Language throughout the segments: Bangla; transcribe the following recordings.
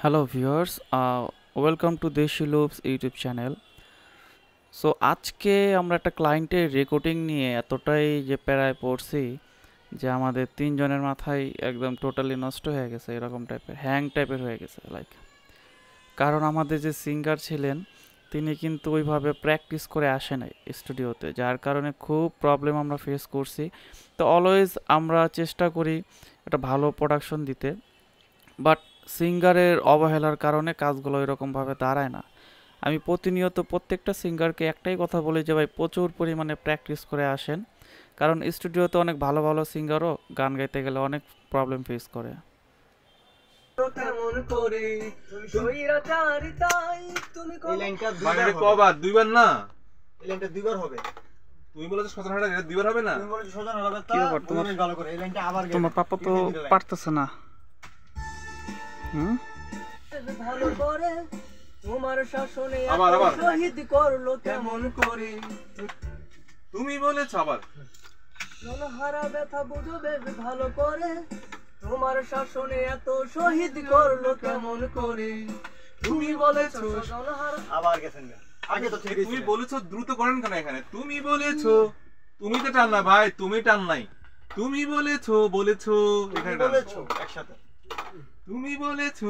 Hello viewers, welcome to Deshi Loops YouTube channel. So আজকে আমরা একটা ক্লায়েন্টের রেকর্ডিং নিয়ে এতটাই যে প্যারায় পড়ছি যে আমাদের তিনজনের মাথায় একদম টোটালি নষ্ট হয়ে গেছে, এরকম টাইপের হ্যাং টাইপের হয়ে গেছে লাইক। কারণ আমাদের যে সিঙ্গার ছিলেন তিনি কিন্তু ওইভাবে প্র্যাকটিস করে আসে নাই স্টুডিওতে, যার কারণে খুব প্রবলেম আমরা ফেস করছি। তো অলওয়েজ আমরা চেষ্টা করি একটা ভালো প্রোডাকশন দিতে, বাট সিঙ্গারের অবহেলার কারণে কাজগুলো এরকমভাবে দাঁড়ায় না। আমি প্রতিনিয়ত প্রত্যেকটা সিঙ্গারকে একটাই কথা বলি যে ভাই প্রচুর পরিমাণে প্র্যাকটিস করে আসেন, কারণ স্টুডিওতে অনেক ভালো ভালো সিঙ্গারও গান গাইতে গেলে অনেক প্রবলেম ফেস করে। দুইবার না, এই লাইনটা দুইবার হবে। তুমি বলেছো সজন হারা দুইবার হবে না, তুমি বলেছো সজন হারা তা তুমি ভালো করে এই লাইনটা আবার গেছে। তোমার পাপা তো পারতেছে না। ভালো করে তোমার শাসনে আবার শহীদ করলো কেমন করে, তুমি বলেছো আবার জনহারা ব্যথা বুঝো বেশ ভালো করে, তোমার শাসনে এত শহীদ করলো কেমন করে, তুমি বলেছো জনহারা আবার গেছেন না। আগে তো ঠিক তুমি বলেছো দ্রুত করেন কেন এখানে? তুমি বলেছো, তুমি তো টান না ভাই, তুমি টান নাই। তুমি বলেছো এখানে বলেছো একসাথে। তুমি বলেছো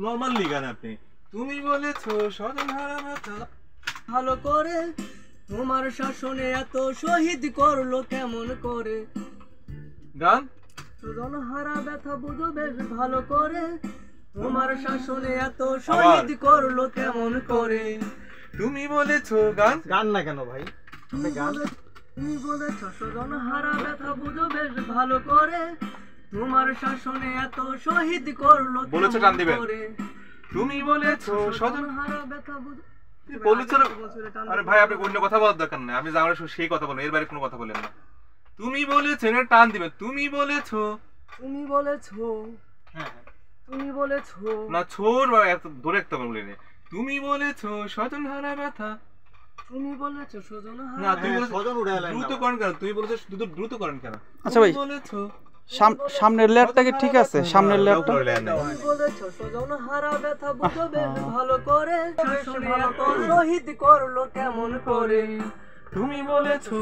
নরমালি গান আপনি। তুমি বলেছো সজন হারা ব্যথা ভালো করে, তোমার শাসনে এত শহীদ করলো কেমন করে, গান জনহারা ব্যথা বুঝো বেশ ভালো করে, তোমার শাসনে এত শহীদ করলো কেমন করে, তুমি বলেছো গান গান না কেন ভাই? তুমি বলেছো জনহারা ব্যথা বুঝো বেশ ভালো করে, তোমার শাসনে এত শহীদ করলো বলেছো টান দিবেন। তুমি বলেছো জনহারা ব্যথা বুঝো বলেছো। আরে ভাই আপনি অন্য কথা বলার দরকার নেই, আপনি যা সেই কথা বলেন, এর বাইরে কোনো কথা বলেন না। তুমি বলেছো না টান দিবেন। তুমি বলেছো, তুমি বলেছো, হ্যাঁ তুমি বলেছো না ছোর বা এত ধরে একটা বলেন। তুমি বলেছো সজন হারা ব্যথা, তুমি বলেছো সজন না হারা তুমি বলেছো সজন উড়ে এলেন দ্রুত করেন কেন? তুমি বলেছো দ্রুত করেন কেন? আচ্ছা ভাই, বলেছো সামনের লেয়ারটা কি ঠিক আছে? সামনের লেয়ারটা তুমি বলেছো সজন হারা ব্যথা বুঝো বেশ ভালো করে, শাসনে এত শহীদ করলো কেমন করে, তুমি বলেছো,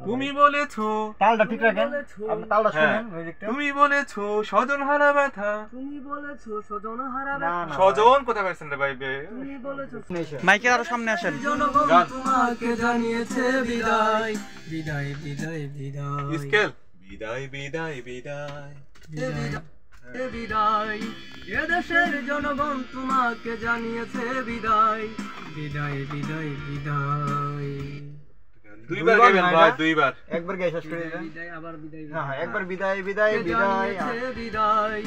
তুমি বলেছো তালটা ঠিক রাখেন, আপনি তালটা শুনেন মিউজিকটা। তুমি বলেছো সজন হারা ব্যথা, তুমি বলেছো সজন হারা ব্যথা, সজন কোথায় পাইছেন রে ভাই? তুমি বলেছো মাইকের আরো সামনে আসেন। জনগণ তোমাকে জানিয়েছে বিদায় বিদায় বিদায় বিদায়, স্কেল বিদায় বিদায় বিদায় বিদায়, এদেশের জনগণ তোমাকে জানিয়েছে বিদায় বিদায় বিদায় বিদায়। দুইবার গাইবেন ভাই, দুইবার একবার গাই শেষ করে দিবেন। বিদায় আবার বিদায়, হ্যাঁ একবার বিদায় বিদায় বিদায় বিদায়,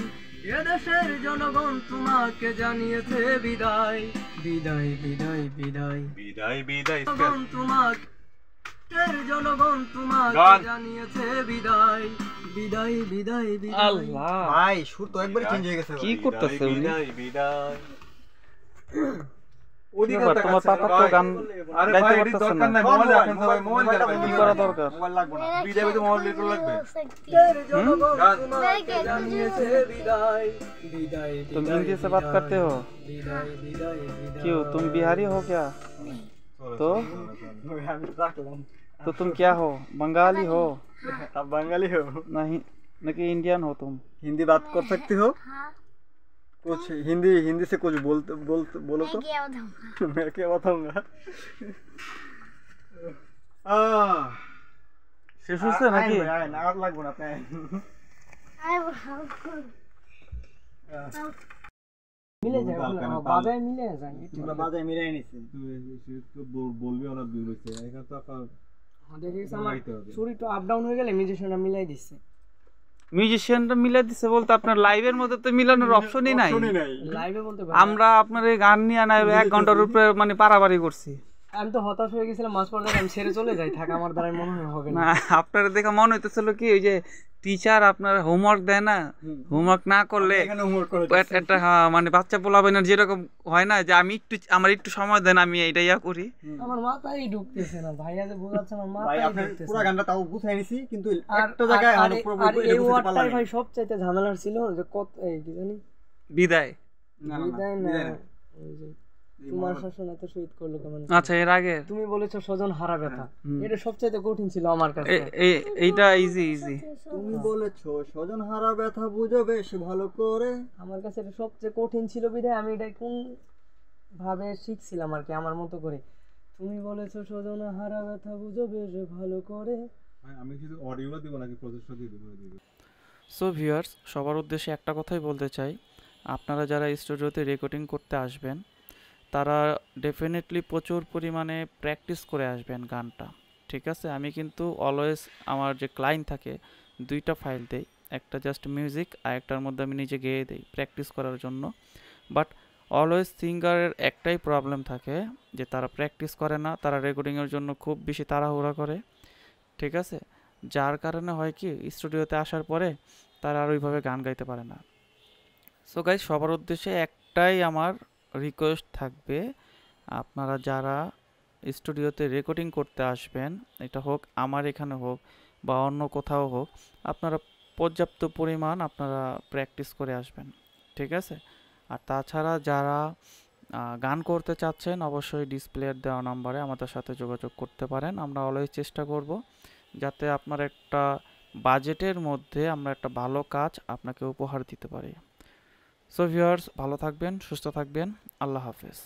এদেশের জনগণ তোমাকে জানিয়েছে বিদায় বিদায় বিদায় বিদায় বিদায় বিদায় জনগণ তোমাকে, জনগণ তোমাকে জানিয়েছে বিদায় বিদায় বিদায় বিদায়। আল্লাহ ভাই সুর তো একবার চেঞ্জ হয়ে গেছে। কি করতেছে উনি? বিদায় বিদায় তোমার পাপা তো গান আরে গাইতে ভাই এর পারতেছে দরকার না। নাই, মোবাইল রাখেন সবাই, মোবাইল রাখবেন। কি করা দরকার? মোবাইল লাগবে না। বিদায় বিদায় মোবাইল বের করা লাগবে। জনগণ তোমাকে জানিয়েছে বিদায় বিদায় तुम हिंदी से बात करते हो? বিদায় বিদায় বিদায়। क्यों, तुम बिहारी हो क्या? तो আমি রাখলাম। तो तुम क्या हो? बंगाली हो? आप बंगाली हो? नहीं, नहीं इंडियन हो तुम? हिंदी बात कर सकती हो? कुछ हिंदी हिंदी से कुछ बोलो तो। मैं क्या बताऊंगा? শেষ হচ্ছে নাকি? নাগাদ লাগবো না আপনি। মিলে যায় বাজায় মিলে যায়, তোমরা বাজায় মিলাই নিছি। বলবি ওনা দূর হইছে এখান তো আপনার দেখেছি আমার শরীর তো আপ ডাউন হয়ে গেলে মিউজিশিয়ানরা মিলাই দিচ্ছে। মিউজিশিয়ানরা মিলে দিছে বলতে আপনার লাইভের মধ্যে তো মিলানোর অপশনই নাই। লাইভে বলতে আমরা আপনার এই গান নিয়ে না 1 ঘন্টার উপরে মানে পারাপারি করছি। আমি তো হতাশ হয়ে গেছিলাম, মাঝ পর্যায়ে আমি ছেড়ে চলে যাই, থাকা আমার দ্বারা মনে হয় হবে না। না আপনার দেখা মনে হইতেছিল কি ওই যে টিচার আপনার হোমওয়ার্ক দেয় না, হোমওয়ার্ক না করলে একটা মানে বাচ্চা পোলাবে না, যেরকম হয় না যে আমি একটু আমার একটু সময় দেন আমি এইটা ইয়া করি। আমার মাথায় ঢুকতেছে না ভাইয়া যে বোঝাচ্ছে আমার মাথায় ঢুকতেছে। পুরো গানটা তাও গুছাই নিছি কিন্তু একটা জায়গায় আমার পুরো এই ওয়ার্ডটাই ভাই সবচেয়ে ঝামেলার ছিল যে কত এই কি জানি বিদায় না না বিদায় না, বিদায় না। ওই যে তোমার শাসন এত শহীদ করলো কেমন করে? আচ্ছা, এর আগে তুমি বলেছো স্বজন হারা ব্যথা, এটা সবচাইতে কঠিন ছিল আমার কাছে। এইটা ইজি ইজি। তুমি বলেছো স্বজন হারা ব্যথা বুঝো বেশ ভালো করে। আমার কাছে এটা সবচেয়ে কঠিন ছিল বিধায় আমি এটা কোন ভাবে শিখছিলাম আর কি আমার মতো করে। তুমি বলেছো স্বজন হারা ব্যথা বুঝো বেশ ভালো করে। ভাই আমি কিছু অডিও দিব নাকি প্রজেক্টর দিয়ে দিব? সো ভিউয়ার্স, সবার উদ্দেশ্যে একটা কথাই বলতে চাই, আপনারা যারা স্টুডিওতে রেকর্ডিং করতে আসবেন তারা ডেফিনেটলি প্রচুর পরিমাণে প্র্যাকটিস করে আসবেন গানটা, ঠিক আছে? আমি কিন্তু অলওয়েজ আমার যে ক্লায়েন্ট থাকে দুইটা ফাইল দেই, একটা জাস্ট মিউজিক আর একটার মধ্যে আমি নিজে গেয়ে দিই প্র্যাকটিস করার জন্য। বাট অলওয়েজ সিঙ্গারের একটাই প্রবলেম থাকে যে তারা প্র্যাকটিস করে না, তারা রেকর্ডিংয়ের জন্য খুব বেশি তাড়াহুড়া করে, ঠিক আছে? যার কারণে হয় কি স্টুডিওতে আসার পরে তারা আর ওইভাবে গান গাইতে পারে না। সো গাইজ, সবার উদ্দেশ্যে একটাই আমার রিকোয়েস্ট থাকবে, আপনারা যারা স্টুডিওতে রেকর্ডিং করতে আসবেন, এটা হোক আমার এখানে হোক বা অন্য কোথাও হোক, আপনারা পর্যাপ্ত পরিমাণ আপনারা প্র্যাকটিস করে আসবেন, ঠিক আছে? আর তাছাড়া যারা গান করতে চাচ্ছেন অবশ্যই ডিসপ্লের দেওয়া নাম্বারে আমাদের সাথে যোগাযোগ করতে পারেন। আমরা অলওয়েজ চেষ্টা করব যাতে আপনার একটা বাজেটের মধ্যে আমরা একটা ভালো কাজ আপনাকে উপহার দিতে পারি। সো ভিউয়ার্স, ভালো থাকবেন, সুস্থ থাকবেন, আল্লাহ হাফেজ।